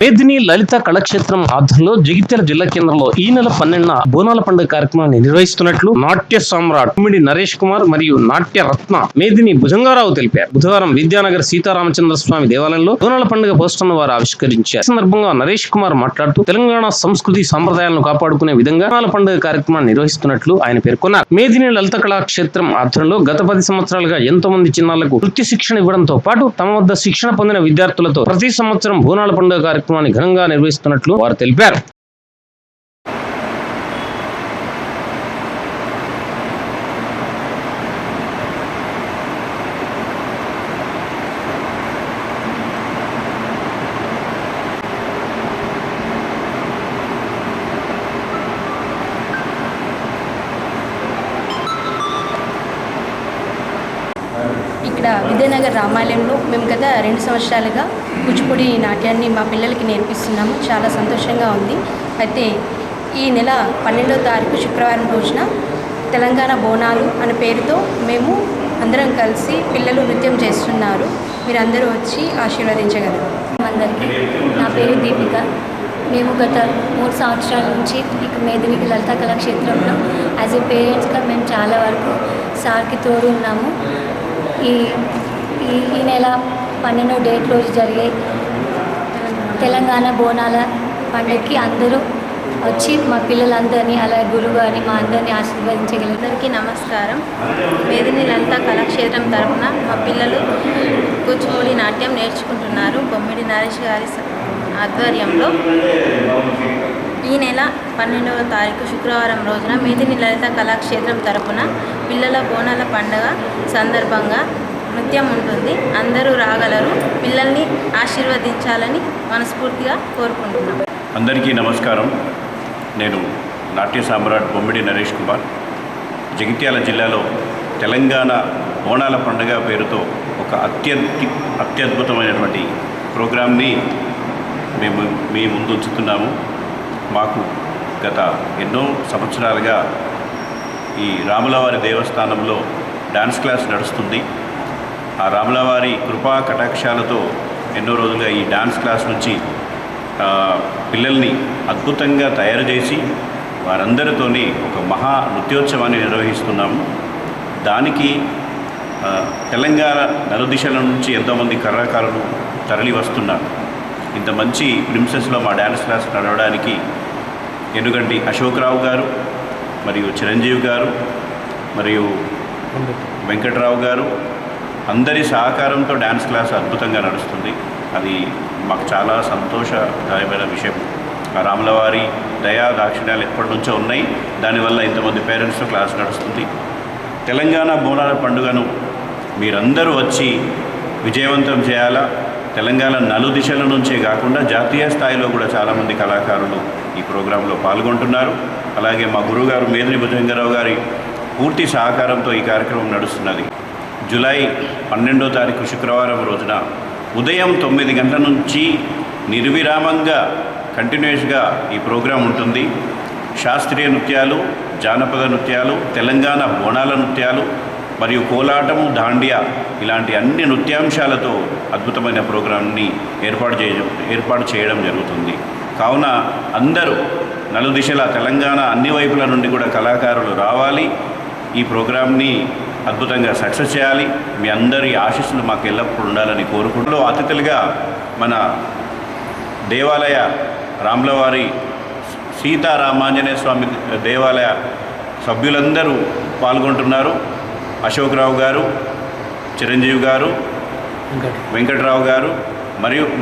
మేదిని లలిత కళాక్షేత్రం ఆధ్వర్యంలో జగిత్యాల జిల్లా కేంద్రంలో ఈ నెల 12న బోనాల పండుగ కార్యక్రమాన్ని నిర్వహిస్తున్నట్లు నాట్య సామ్రాట్ కుమ్మిడి నరేష్ కుమార్ మరియు నాట్య రత్న మేదిని భుజంగారావు తెలిపారు. బుధవారం విద్యానగర్ సీతారామచంద్ర స్వామి దేవాలయంలో బోనాల పండుగ పోస్టర్ను వారు ఆవిష్కరించారు. ఈ సందర్భంగా నరేష్ కుమార్ మాట్లాడుతూ తెలంగాణ సంస్కృతి సంప్రదాయాలను కాపాడుకునే విధంగా బోనాల పండుగ కార్యక్రమాన్ని నిర్వహిస్తున్నట్లు ఆయన పేర్కొన్నారు. మేదిని లలిత కళాక్షేత్రం ఆధ్వర్యంలో గత 10 సంవత్సరాలుగా ఎంతో మంది చిన్నారులకు నృత్య శిక్షణ ఇవ్వడంతో పాటు తమ వద్ద శిక్షణ పొందిన విద్యార్థులతో ప్రతి సంవత్సరం బోనాల పండుగ కార్యక్రమాన్ని ఘనంగా నిర్వహిస్తున్నట్లు వారు తెలిపారు. ఇక్కడ విద్యానగర్ రామాలయంలో మేము గత 2 సంవత్సరాలుగా కూచిపూడి నాట్యాన్ని మా పిల్లలకి నేర్పిస్తున్నాము. చాలా సంతోషంగా ఉంది. అయితే ఈ నెల 12వ తారీఖు శుక్రవారం రోజున తెలంగాణ బోనాలు అనే పేరుతో మేము అందరం కలిసి పిల్లలు నృత్యం చేస్తున్నారు. మీరందరూ వచ్చి ఆశీర్వదించగలరు. అందరికీ నా పేరు దీపిక. మేము గత 3 సంవత్సరాల నుంచి ఇక మేదిని లలిత కళాక్షేత్రంలో యాజ్ ఏ పేరెంట్స్గా మేము చాలా వరకు సార్కి తోడు ఉన్నాము. ఈ నెల 12వ డేట్ రోజు జరిగే తెలంగాణ బోనాల పండుగకి అందరూ వచ్చి మా పిల్లలందరినీ అలాగే గురువుగారిని మా అందరినీ ఆశీర్వదించగలరు. అందరికీ నమస్కారం. మేదిని లలిత కళాక్షేత్రం తరఫున మా పిల్లలు కూచిపూడి నాట్యం నేర్చుకుంటున్నారు. బొమ్మిడి నరేష్ గారి ఆధ్వర్యంలో ఈ నెల 12వ తారీఖు శుక్రవారం రోజున మేదిని లలిత కళాక్షేత్రం తరఫున పిల్లల బోనాల పండుగ సందర్భంగా నృత్యం ఉంటుంది. అందరూ రాగలరు. పిల్లల్ని ఆశీర్వదించాలని మనస్ఫూర్తిగా కోరుకుంటున్నాం. అందరికీ నమస్కారం. నేను నాట్య సామ్రాట్ బొమ్మిడి నరేష్ కుమార్. జగిత్యాల జిల్లాలో తెలంగాణ బోనాల పండుగ పేరుతో ఒక అత్యద్భుతమైనటువంటి ప్రోగ్రామ్ని మేము మీ ముందు ఉంచుతున్నాము. మాకు గత ఎన్నో సంవత్సరాలుగా ఈ రాములవారి దేవస్థానంలో డాన్స్ క్లాస్ నడుస్తుంది. ఆ రాములవారి కృపా కటాక్షాలతో ఎన్నో రోజులుగా ఈ డాన్స్ క్లాస్ నుంచి పిల్లల్ని అద్భుతంగా తయారు చేసి వారందరితోని ఒక మహా నృత్యోత్సవాన్ని నిర్వహిస్తున్నాము. దానికి తెలంగాణ నలుదిశల నుంచి ఎంతోమంది కళాకారులు తరలి వస్తున్నారు. ఇంత మంచి ప్రిన్సెస్లో మా డ్యాన్స్ క్లాస్ నడవడానికి ఎనుగంటి అశోక్రావు గారు మరియు చిరంజీవి గారు మరియు వెంకట్రావు గారు అందరి సహకారంతో డ్యాన్స్ క్లాస్ అద్భుతంగా నడుస్తుంది. అది మాకు చాలా సంతోషదాయమైన విషయం. ఆ రాములవారి దయా దాక్షిణ్యాలు ఎప్పటి నుంచో ఉన్నాయి. దానివల్ల ఇంతమంది పేరెంట్స్తో క్లాస్ నడుస్తుంది. తెలంగాణ బోనాల పండుగను మీరందరూ వచ్చి విజయవంతం చేయాలా. తెలంగాణ నలుదిశల నుంచే కాకుండా జాతీయ స్థాయిలో కూడా చాలామంది కళాకారులు ఈ ప్రోగ్రాంలో పాల్గొంటున్నారు. అలాగే మా గురువుగారు మేదిని భుజంగారావు గారి పూర్తి సహకారంతో ఈ కార్యక్రమం నడుస్తున్నది. జూలై 12వ తారీఖు శుక్రవారం రోజున ఉదయం 9 గంటల నుంచి నిర్విరామంగా కంటిన్యూస్గా ఈ ప్రోగ్రాం ఉంటుంది. శాస్త్రీయ నృత్యాలు, జానపద నృత్యాలు, తెలంగాణ బోనాల నృత్యాలు మరియు కోలాటము, దాండియా ఇలాంటి అన్ని నృత్యాంశాలతో అద్భుతమైన ప్రోగ్రాంని ఏర్పాటు చేయడం జరుగుతుంది. కావున అందరూ నలుదిశల తెలంగాణ అన్ని వైపుల నుండి కూడా కళాకారులు రావాలి. ఈ ప్రోగ్రాంని అద్భుతంగా సక్సెస్ చేయాలి. మీ అందరి ఆశీస్సులు మాకు ఎల్లప్పుడూ ఉండాలని కోరుకుంటూ అతిథులుగా మన దేవాలయ రాములవారి సీతారామాంజనేయ స్వామి దేవాలయ సభ్యులందరూ పాల్గొంటున్నారు. అశోక్రావు గారు, చిరంజీవి గారు, వెంకట్రావు గారు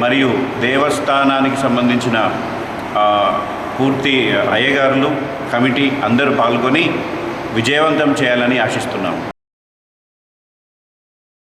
మరియు దేవస్థానానికి సంబంధించిన పూర్తి అయ్యగారులు కమిటీ అందరూ పాల్గొని విజయవంతం చేయాలని ఆశిస్తున్నాము.